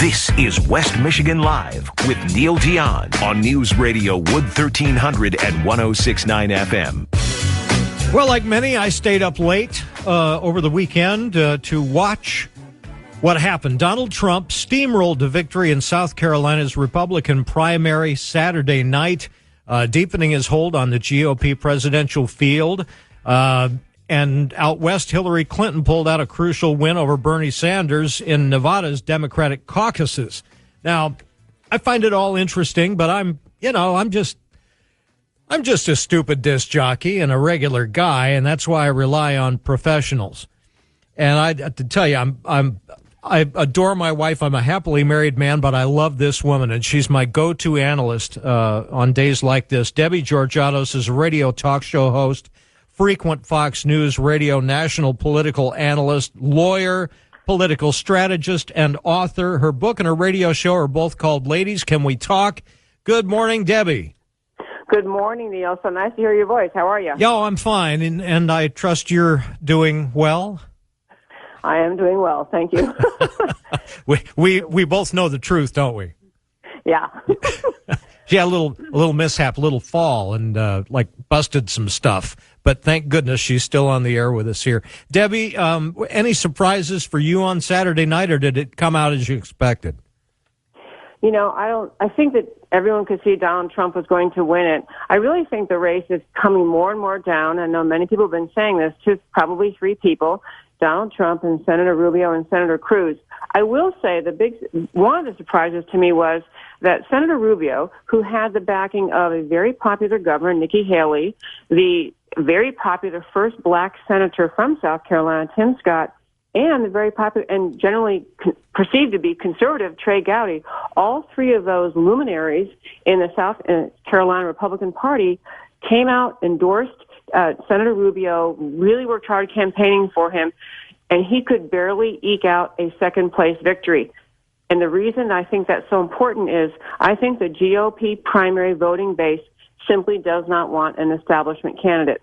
This is West Michigan Live with Neil Dion on News Radio Wood 1300 and 106.9 FM. Well, like many, I stayed up late over the weekend to watch what happened. Donald Trump steamrolled to victory in South Carolina's Republican primary Saturday night, deepening his hold on the GOP presidential field. And out west, Hillary Clinton pulled out a crucial win over Bernie Sanders in Nevada's Democratic caucuses. Now, I find it all interesting, but I'm just a stupid disc jockey and a regular guy, and that's why I rely on professionals. And I have to tell you, I adore my wife. I'm a happily married man, but I love this woman, and she's my go-to analyst on days like this. Debbie Georgatos is a radio talk show host, frequent Fox News radio national political analyst, lawyer, political strategist, and author. Her book and her radio show are both called Ladies, Can We Talk? Good morning, Debbie. Good morning, Neil. So nice to hear your voice. How are you? Yo, I'm fine, and I trust you're doing well. I am doing well, thank you. we both know the truth, don't we? Yeah. She had a little mishap, a little fall, and busted some stuff. But thank goodness she's still on the air with us here. Debbie, any surprises for you on Saturday night, or did it come out as you expected? I think that everyone could see Donald Trump was going to win it. I really think the race is coming more and more down. I know many people have been saying this to probably three people, Donald Trump and Senator Rubio and Senator Cruz. I will say one of the surprises to me was that Senator Rubio, who had the backing of a very popular governor, Nikki Haley, the very popular first black senator from South Carolina, Tim Scott, and the very popular and generally perceived to be conservative Trey Gowdy, all three of those luminaries in the South Carolina Republican Party came out, endorsed Senator Rubio, really worked hard campaigning for him, and he could barely eke out a second-place victory. And the reason I think that's so important is I think the GOP primary voting base simply does not want an establishment candidate.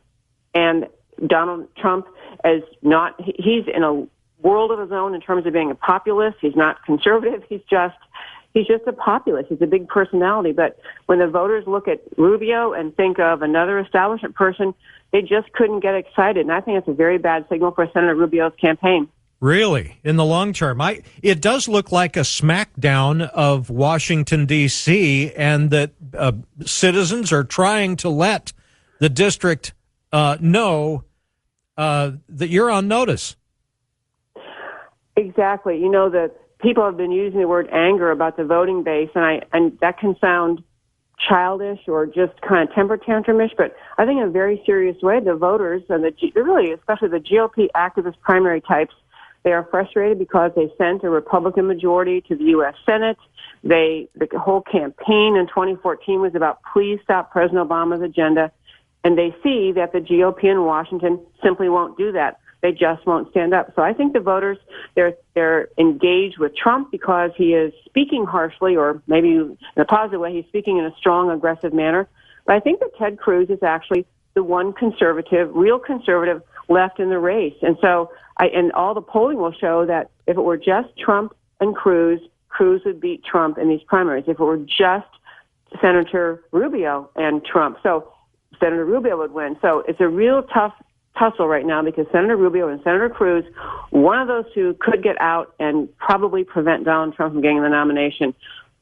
And Donald Trump he's in a world of his own in terms of being a populist. He's not conservative. He's just a populist. He's a big personality. But when the voters look at Rubio and think of another establishment person, they just couldn't get excited. And I think it's a very bad signal for Senator Rubio's campaign. Really? In the long term? It does look like a smackdown of Washington, D.C., and that citizens are trying to let the district know that you're on notice. Exactly. That people have been using the word anger about the voting base, and that can sound childish or just kind of temper tantrumish, but I think in a very serious way, the voters and especially the GOP activist primary types, they are frustrated because they sent a Republican majority to the U.S. Senate. The whole campaign in 2014 was about please stop President Obama's agenda, and they see that the GOP in Washington simply won't do that. They just won't stand up. So I think the voters, they're engaged with Trump because he is speaking harshly, or maybe in a positive way, he's speaking in a strong, aggressive manner. But I think that Ted Cruz is actually the one real conservative left in the race. And so, and all the polling will show that if it were just Trump and Cruz would beat Trump in these primaries. If it were just Senator Rubio and Trump, so Senator Rubio would win. So it's a real tough tussle right now because Senator Rubio and Senator Cruz, one of those two could get out and probably prevent Donald Trump from getting the nomination.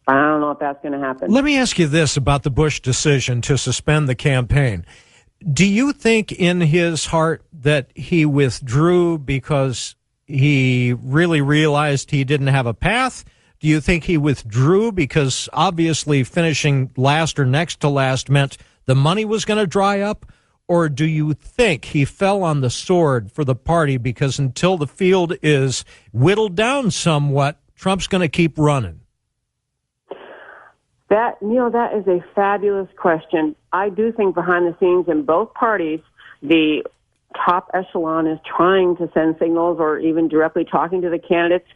I don't know if that's going to happen. Let me ask you this about the Bush decision to suspend the campaign. Do you think in his heart that he withdrew because he really realized he didn't have a path? Do you think he withdrew because obviously finishing last or next to last meant the money was going to dry up? Or do you think he fell on the sword for the party because until the field is whittled down somewhat, Trump's going to keep running? That is a fabulous question. I do think behind the scenes in both parties, the top echelon is trying to send signals or even directly talking to the candidates.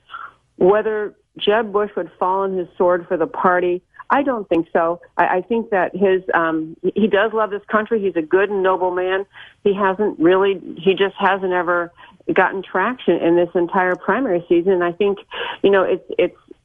Whether Jeb Bush would fall on his sword for the party, I don't think so. I think that he does love this country. He's a good and noble man. He just hasn't ever gotten traction in this entire primary season. And I think,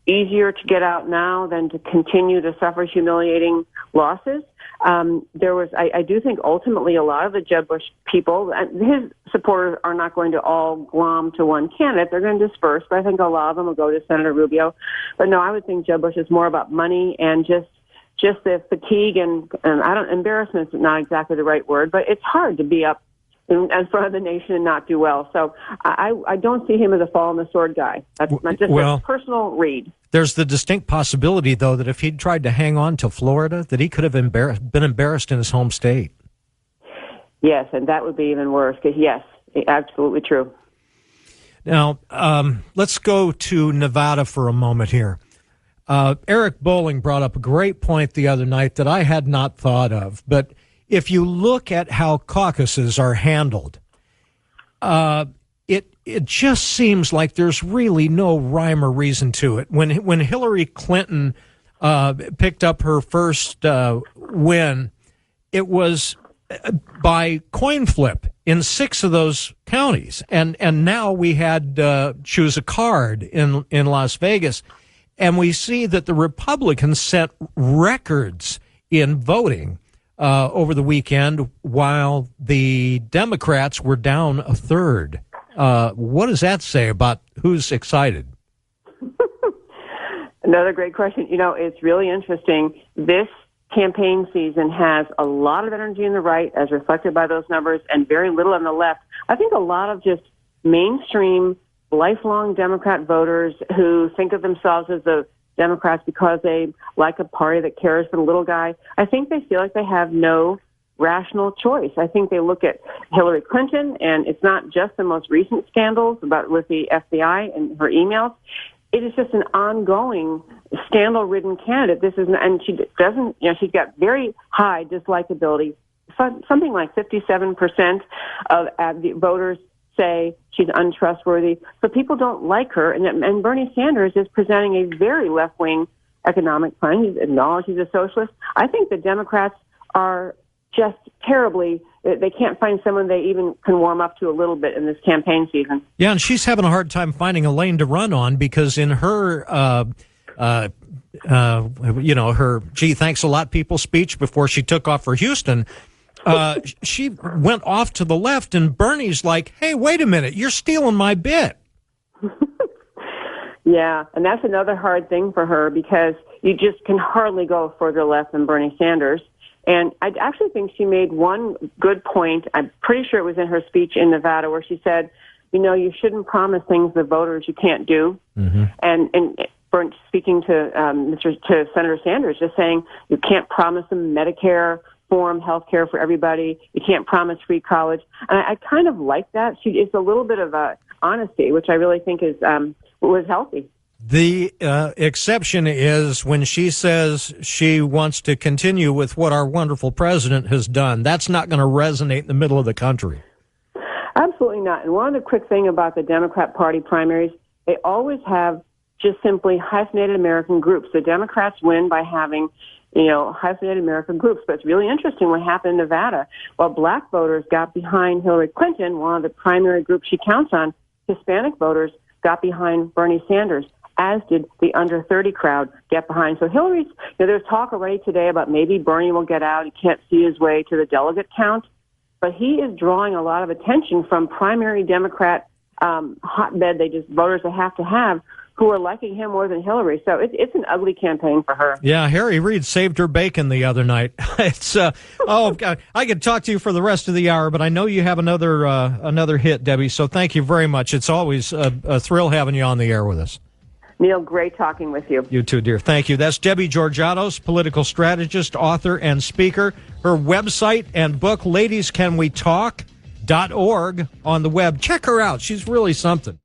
easier to get out now than to continue to suffer humiliating losses. I do think ultimately a lot of the Jeb Bush people, his supporters are not going to all glom to one candidate. They're going to disperse, but I think a lot of them will go to Senator Rubio. But no, I would think Jeb Bush is more about money and just the fatigue and embarrassment is not exactly the right word, but it's hard to be up in front of the nation and not do well. So I don't see him as a fall on the sword guy. That's just a personal read. There's the distinct possibility, though, that if he'd tried to hang on to Florida, that he could have been embarrassed in his home state. Yes, and that would be even worse. Because yes, absolutely true. Now, let's go to Nevada for a moment here. Eric Bolling brought up a great point the other night that I had not thought of. But if you look at how caucuses are handled, it just seems like there's really no rhyme or reason to it. When Hillary Clinton picked up her first win, it was by coin flip in 6 of those counties, and now we had choose a card in Las Vegas, and we see that the Republicans set records in voting over the weekend, while the Democrats were down a third. What does that say about who's excited? Another great question. It's really interesting. This campaign season has a lot of energy in the right, as reflected by those numbers, and very little on the left. I think a lot of just mainstream, lifelong Democrat voters who think of themselves as the Democrats because they like a party that cares for the little guy. I think they feel like they have no rational choice. I think they look at Hillary Clinton, and it's not just the most recent scandals with the FBI and her emails. It is just an ongoing scandal-ridden candidate. And she doesn't, she's got very high dislikability. Something like 57% of the voters say she's untrustworthy. So people don't like her. And Bernie Sanders is presenting a very left-wing economic plan. He's acknowledged he's a socialist. I think the Democrats are just terribly, they can't find someone they even can warm up to a little bit in this campaign season. Yeah, and she's having a hard time finding a lane to run on, because in her, her gee, thanks a lot, people speech before she took off for Houston, she went off to the left, and Bernie's like, hey, wait a minute, you're stealing my bit. Yeah, and that's another hard thing for her, because you just can hardly go further left than Bernie Sanders. And I actually think she made one good point. I'm pretty sure it was in her speech in Nevada, where she said, you shouldn't promise things to voters you can't do. Mm-hmm. And speaking to Senator Sanders, just saying you can't promise them Medicare, reform health care for everybody. You can't promise free college. And I kind of like that. It's a little bit of honesty, which I really think was healthy. The exception is when she says she wants to continue with what our wonderful president has done. That's not going to resonate in the middle of the country. Absolutely not. And one other quick thing about the Democrat Party primaries, they always have just simply hyphenated American groups. The Democrats win by having, hyphenated American groups. But it's really interesting what happened in Nevada. While black voters got behind Hillary Clinton, one of the primary groups she counts on, Hispanic voters got behind Bernie Sanders, as did the under 30 crowd get behind. So Hillary's, there's talk already today about maybe Bernie will get out. He can't see his way to the delegate count, but he is drawing a lot of attention from primary Democrat hotbed voters they have to have, who are liking him more than Hillary. So it's an ugly campaign for her. Yeah, Harry Reid saved her bacon the other night. It's God, I could talk to you for the rest of the hour, but I know you have another hit, Debbie. So thank you very much. It's always a thrill having you on the air with us. Neil, great talking with you. You too, dear. Thank you. That's Debbie Georgatos, political strategist, author, and speaker. Her website and book, ladiescanwetalk.org, on the web. Check her out. She's really something.